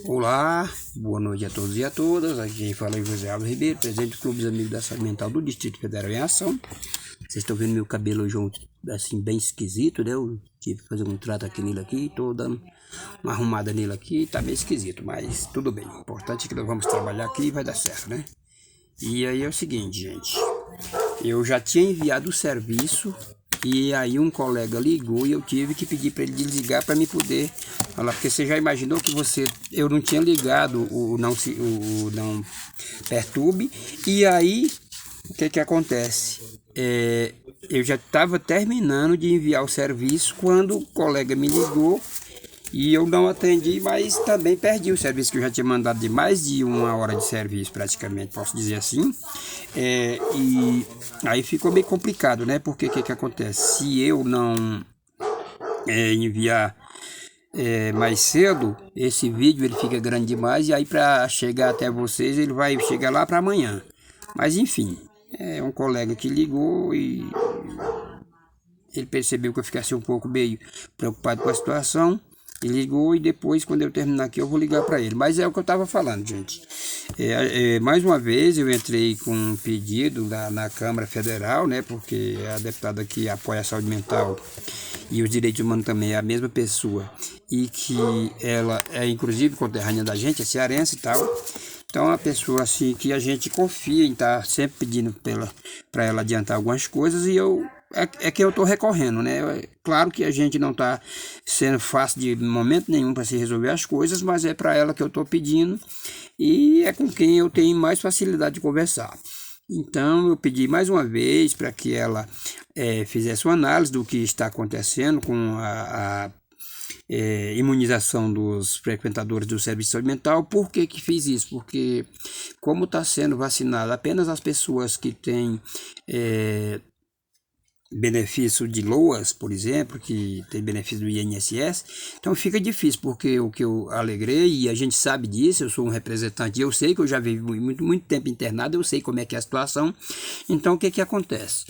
Olá, boa noite a todos e a todas. Aqui quem fala é José Alves Ribeiro, presidente do Clube dos Amigos da Saúde Mental do Distrito Federal em Ação. Vocês estão vendo meu cabelo hoje assim bem esquisito, né? Eu tive que fazer um trato aqui nele aqui, tô dando uma arrumada nele aqui, tá meio esquisito, mas tudo bem. O importante é que nós vamos trabalhar aqui e vai dar certo, né? E aí é o seguinte, gente, eu já tinha enviado o serviço e aí um colega ligou e eu tive que pedir para ele desligar para me poder falar, porque você já imaginou que eu não tinha ligado o não perturbe, e aí o que acontece? Eu já estava terminando de enviar o serviço quando o colega me ligou e eu não atendi, mas também perdi o serviço que eu já tinha mandado de mais de 1 hora de serviço, praticamente, posso dizer assim. E aí ficou meio complicado, né? Porque o que acontece? Se eu não enviar mais cedo, esse vídeo ele fica grande demais e aí para chegar até vocês ele vai chegar lá para amanhã. Mas enfim, é um colega que ligou e ele percebeu que eu ficasse um pouco meio preocupado com a situação. Ele ligou e depois, quando eu terminar aqui, eu vou ligar para ele. Mas é o que eu estava falando, gente. Mais uma vez, eu entrei com um pedido na Câmara Federal, né? Porque a deputada que apoia a saúde mental e os direitos humanos também é a mesma pessoa. E que ela é, inclusive, conterrânea da gente, é cearense e tal. Então, é uma pessoa assim que a gente confia em estar sempre pedindo para ela adiantar algumas coisas e que eu estou recorrendo, né? Claro que a gente não está sendo fácil de momento nenhum para se resolver as coisas, mas é para ela que eu estou pedindo e é com quem eu tenho mais facilidade de conversar. Então, eu pedi mais uma vez para que ela fizesse uma análise do que está acontecendo com a imunização dos frequentadores do serviço de saúde mental. Por que fiz isso? Porque como está sendo vacinado apenas as pessoas que têm benefício de LOAS, por exemplo, que tem benefício do INSS, então fica difícil, porque o que eu alegrei, e a gente sabe disso, eu sou um representante, eu sei que eu já vivi muito tempo internado, eu sei como é que é a situação. Então o que acontece?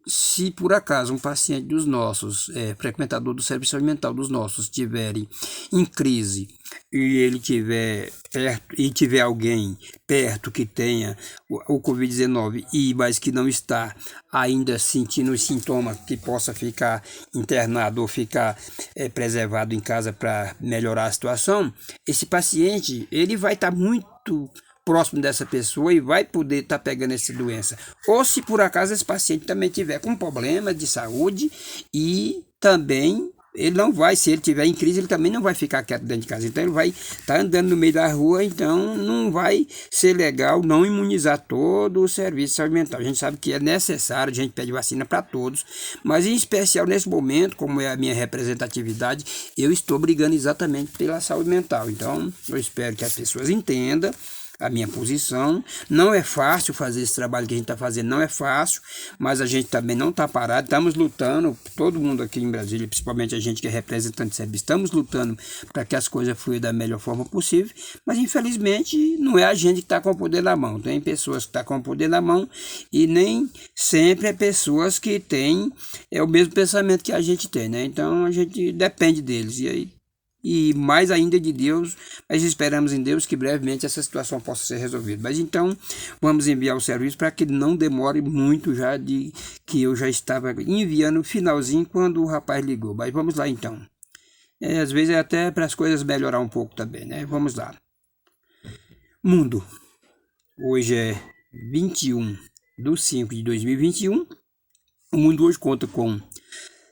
Se por acaso um paciente dos nossos, frequentador do serviço de saúde mental dos nossos, estiverem em crise e ele tiver perto e tiver alguém perto que tenha o Covid-19 mas que não está ainda sentindo os sintomas, que possa ficar internado ou ficar preservado em casa para melhorar a situação, esse paciente ele vai estar muito próximo dessa pessoa e vai poder estar pegando essa doença. Ou se por acaso esse paciente também tiver com problema de saúde e também ele não vai, se ele tiver em crise, ele também não vai ficar quieto dentro de casa. Então ele vai estar andando no meio da rua, então não vai ser legal não imunizar todo o serviço de saúde mental. A gente sabe que é necessário, a gente pede vacina para todos, mas em especial nesse momento, como é a minha representatividade, eu estou brigando exatamente pela saúde mental. Então eu espero que as pessoas entendam a minha posição. Não é fácil fazer esse trabalho que a gente está fazendo, não é fácil, mas a gente também não está parado, estamos lutando, todo mundo aqui em Brasília, principalmente a gente que é representante de serviço, estamos lutando para que as coisas fluam da melhor forma possível, mas infelizmente não é a gente que está com o poder na mão, tem pessoas que estão com o poder na mão e nem sempre é pessoas que têm o mesmo pensamento que a gente tem, né? Então a gente depende deles, e mais ainda de Deus, mas esperamos em Deus que brevemente essa situação possa ser resolvida. Mas então, vamos enviar o serviço para que não demore muito já de que eu já estava enviando o finalzinho quando o rapaz ligou. Mas vamos lá então. Às vezes é até para as coisas melhorar um pouco também, né? Vamos lá. Mundo. Hoje é 21/5/2021. O mundo hoje conta com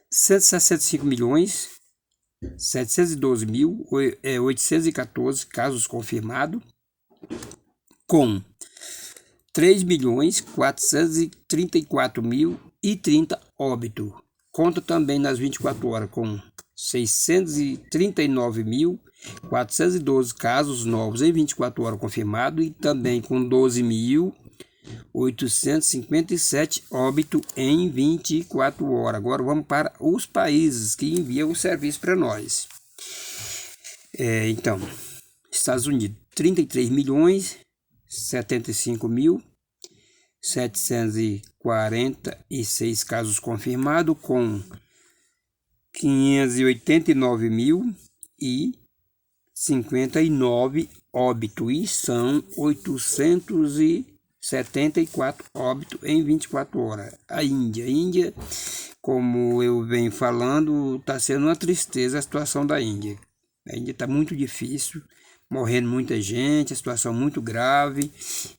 165.712.814 casos confirmados, com 3.434.030 óbitos. Conta também nas 24 horas com 639.412 casos novos em 24 horas confirmados e também com 12.857 óbitos em 24 horas. Agora vamos para os países que enviam o serviço para nós. Então, Estados Unidos, 33.075.746 casos confirmados, com 589.059 óbitos, e são 874 óbitos em 24 horas. A Índia, como eu venho falando, está sendo uma tristeza a situação da Índia. A Índia está muito difícil, morrendo muita gente, a situação muito grave.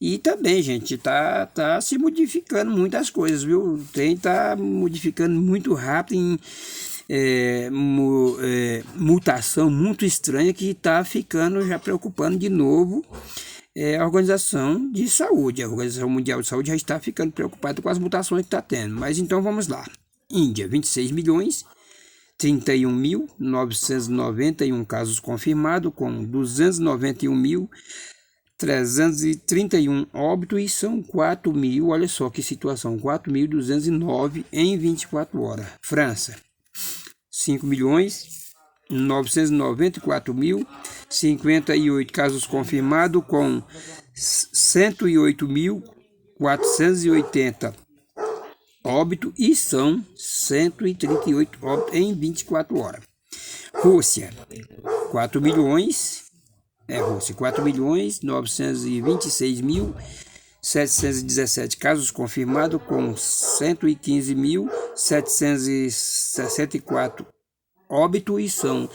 E também, gente, tá se modificando muitas coisas, viu? O trem tá modificando muito rápido em mutação muito estranha que está ficando já preocupando de novo a Organização de Saúde. A Organização Mundial de Saúde já está ficando preocupada com as mutações que está tendo. Mas então vamos lá. Índia, 26.031.991 casos confirmados, com 291.331 óbitos, e são 4.000, olha só que situação, 4.209 em 24 horas. França, 5.994.058 casos confirmados, com 108.480 óbitos, e são 138 óbitos em 24 horas. Rússia, 4.926.717 casos confirmados, com 115.764 óbitos, e são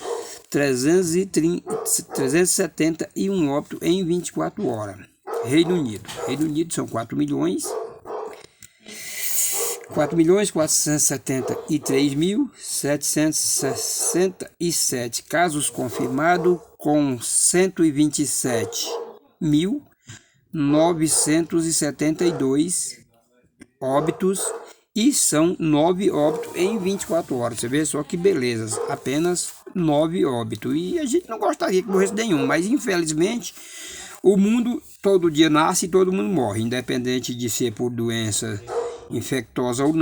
371 óbitos em 24 horas. Reino Unido são 4.473.767 casos confirmados, com 127.972 óbitos, e são 9 óbitos em 24 horas. Você vê só que beleza, apenas 9 óbitos. E a gente não gostaria que morresse nenhum, mas infelizmente o mundo todo dia nasce e todo mundo morre, independente de ser por doença infecciosa ou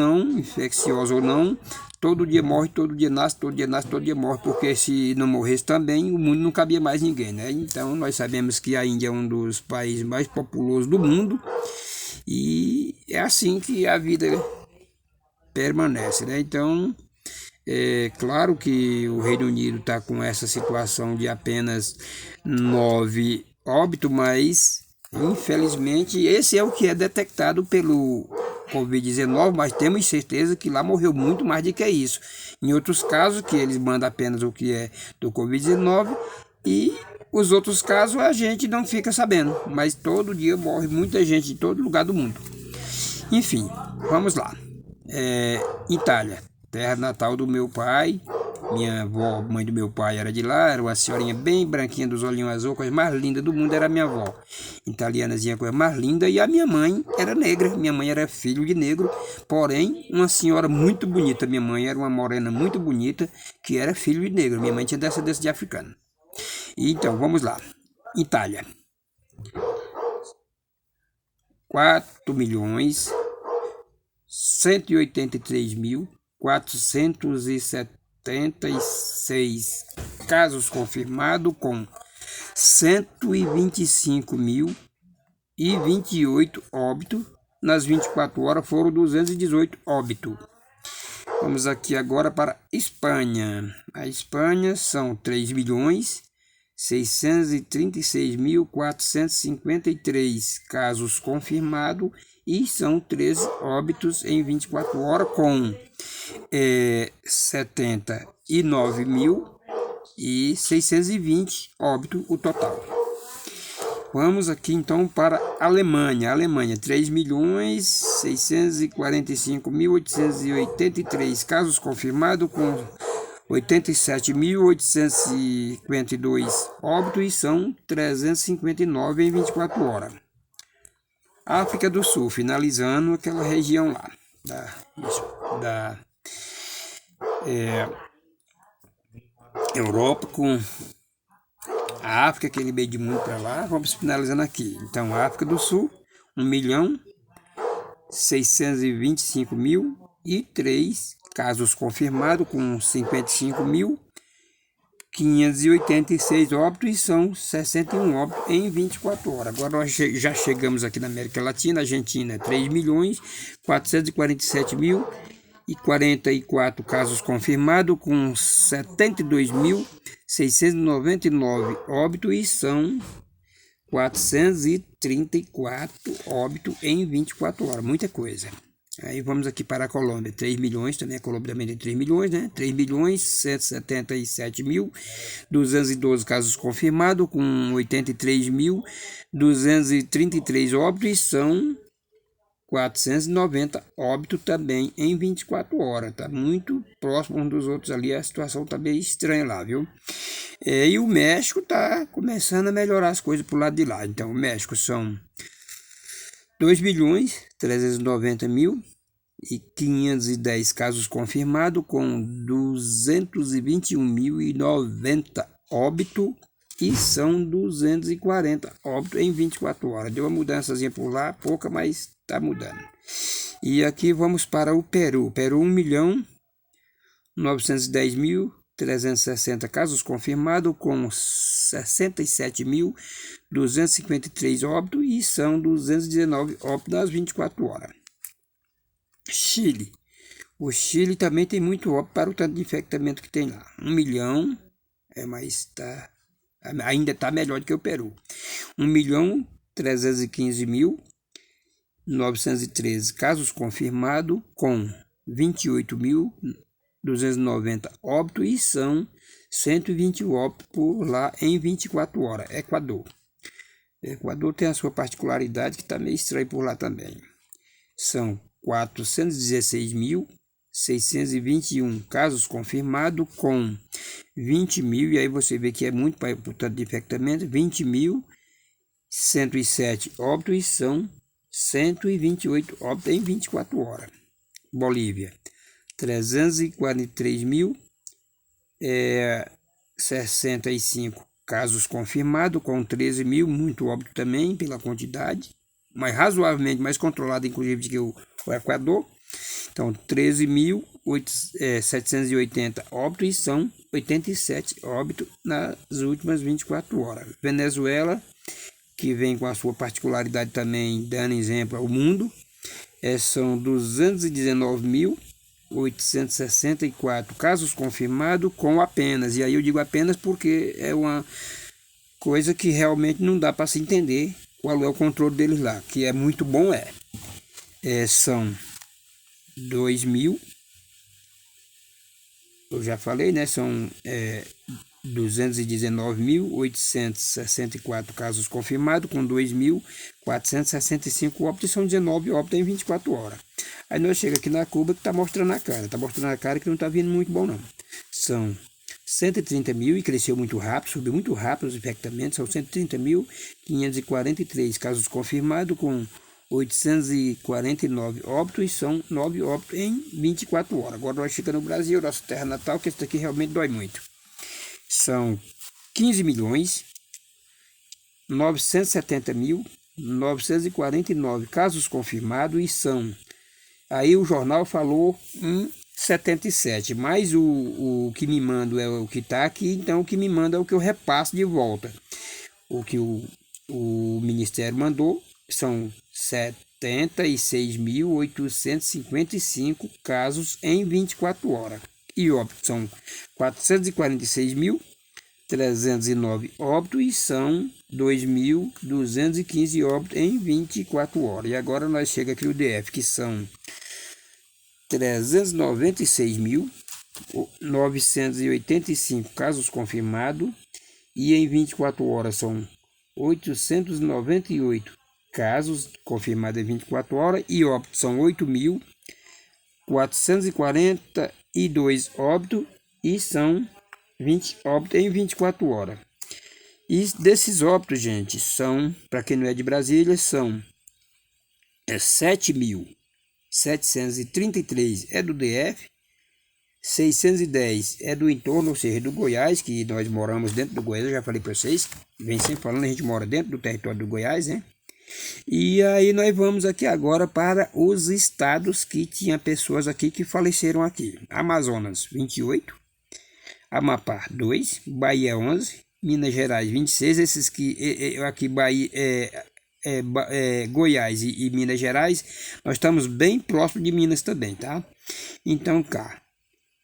não, todo dia morre, todo dia nasce, todo dia nasce, todo dia morre, porque se não morresse também, o mundo não cabia mais ninguém, né? Então nós sabemos que a Índia é um dos países mais populosos do mundo, e é assim que a vida permanece, né? Então, é claro que o Reino Unido está com essa situação de apenas 9 óbitos, mas infelizmente esse é o que é detectado pelo Covid-19, mas temos certeza que lá morreu muito mais do que isso. Em outros casos, que eles mandam apenas o que é do Covid-19, e os outros casos a gente não fica sabendo, mas todo dia morre muita gente em todo lugar do mundo. Enfim, vamos lá. Itália, terra natal do meu pai. Minha avó, mãe do meu pai, era de lá, era uma senhorinha bem branquinha, dos olhinhos azul, a coisa mais linda do mundo era a minha avó. Italianazinha, coisa mais linda, e a minha mãe era negra. Minha mãe era filho de negro, porém uma senhora muito bonita. Minha mãe era uma morena muito bonita, que era filho de negro. Minha mãe tinha descendência de africano. Então, vamos lá. Itália. 4.183.476 casos confirmados, com 125.028 óbitos. Nas 24 horas foram 218 óbitos. Vamos aqui agora para Espanha. A Espanha são 3.636.453 casos confirmados, e são 13 óbitos em 24 horas, com 79.620 óbitos o total. Vamos aqui então para a Alemanha. Alemanha, 3.645.883 casos confirmados, com 87.852 óbitos, e são 359 em 24 horas. África do Sul, finalizando aquela região lá da Europa, com a África, aquele meio de mundo para lá. Vamos finalizando aqui. Então, África do Sul, 1.625.003 casos confirmados, com 55.586 óbitos, e são 61 óbitos em 24 horas. Agora nós já chegamos aqui na América Latina. Argentina, 3.447.000 2.144 casos confirmados, com 72.699 óbitos, e são 434 óbitos em 24 horas, muita coisa. Aí vamos aqui para a Colômbia, 3 milhões, também a Colômbia também tem 3 milhões, né? 3.177.212 casos confirmados, com 83.233 óbitos, e são 490 óbitos também em 24 horas. Tá muito próximo um dos outros ali, a situação tá bem estranha lá, viu? E o México tá começando a melhorar as coisas pro lado de lá. Então, o México são 2.390.510 casos confirmados, com 221.090 óbitos, e são 240 óbitos em 24 horas. Deu uma mudançazinha por lá, pouca, mas tá mudando. E aqui vamos para o Peru. Peru, 1.910.360 casos confirmados, com 67.253 óbitos, e são 219 óbitos nas 24 horas. Chile. O Chile também tem muito óbito para o tanto de infectamento que tem lá. 1 milhão, mas ainda está melhor do que o Peru. 1.315.913 casos confirmados, com 28.290 óbitos, e são 120 óbitos por lá em 24 horas. Equador. Equador tem a sua particularidade, que está meio estranho por lá também. São 416.621 casos confirmados, com 20.000, e aí você vê que é muito para o tanto de infectamento, 20.107 óbitos, e são 128 óbitos em 24 horas. Bolívia, 343.065 casos confirmados, com 13.000, muito óbito também pela quantidade, mas razoavelmente mais controlado, inclusive, do que o Equador. Então, 13.780 óbitos, e são 87 óbitos nas últimas 24 horas. Venezuela, que vem com a sua particularidade também, dando exemplo ao mundo, são 219.864 casos confirmados, com apenas, e aí eu digo apenas porque é uma coisa que realmente não dá para se entender qual é o controle deles lá, que é muito bom, são 2.000, eu já falei, né? São 219.864 casos confirmados, com 2.465 óbitos, e são 19 óbitos em 24 horas. Aí nós chegamos aqui na Cuba, que está mostrando a cara, que não está vindo muito bom, não. São 130.000, e cresceu muito rápido, subiu muito rápido os infectamentos, são 130.543 casos confirmados, com 849 óbitos, e são 9 óbitos em 24 horas. Agora nós chegamos no Brasil, nossa terra natal, que isso daqui realmente dói muito. São 15.970.949 casos confirmados, e são... Aí o jornal falou 77, mas o que me manda é o que está aqui, então o que me manda é o que eu repasso de volta. O que o Ministério mandou são 76.855 casos em 24 horas. E óbitos são 446.309 óbitos, e são 2.215 óbitos em 24 horas. E agora nós chega aqui o DF, que são 396.985 casos confirmados, e em 24 horas são 898 casos confirmados em 24 horas, e óbitos são 8.442 óbitos, e são 20 óbitos em 24 horas. E desses óbitos, gente, são, para quem não é de Brasília, são 7.733 do DF, 610 do entorno, ou seja, do Goiás, que nós moramos dentro do Goiás, eu já falei para vocês, vem sempre falando, a gente mora dentro do território do Goiás, né? E aí nós vamos aqui agora para os estados que tinha pessoas aqui que faleceram aqui. Amazonas, 28, Amapá, 2, Bahia, 11, Minas Gerais, 26, esses que aqui, Bahia, Goiás e Minas Gerais, nós estamos bem próximo de Minas também, tá? Então, cá,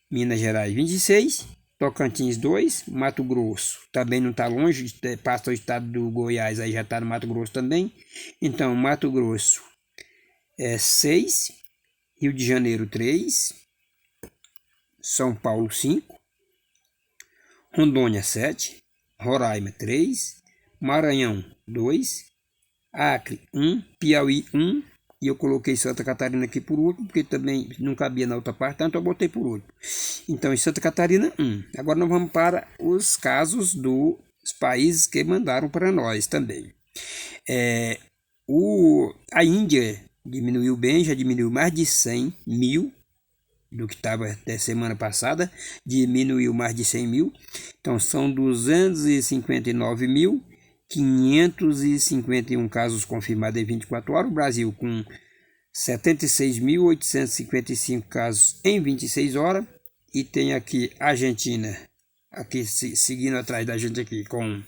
Minas Gerais 26, Tocantins 2, Mato Grosso também não está longe, passa o estado do Goiás, aí já está no Mato Grosso também. Então, Mato Grosso é 6, Rio de Janeiro 3, São Paulo 5, Rondônia 7, Roraima 3, Maranhão 2, Acre 1, Piauí 1, e eu coloquei Santa Catarina aqui por último, porque também não cabia na outra parte, tanto eu botei por último. Então, em Santa Catarina 1. Agora nós vamos para os casos dos países que mandaram para nós também. A Índia diminuiu bem, já diminuiu mais de 100 mil do que estava até semana passada, diminuiu mais de 100 mil. Então, são 259.551 casos confirmados em 24 horas. O Brasil com 76.855 casos em 26 horas. E tem aqui a Argentina, aqui seguindo atrás da gente aqui, com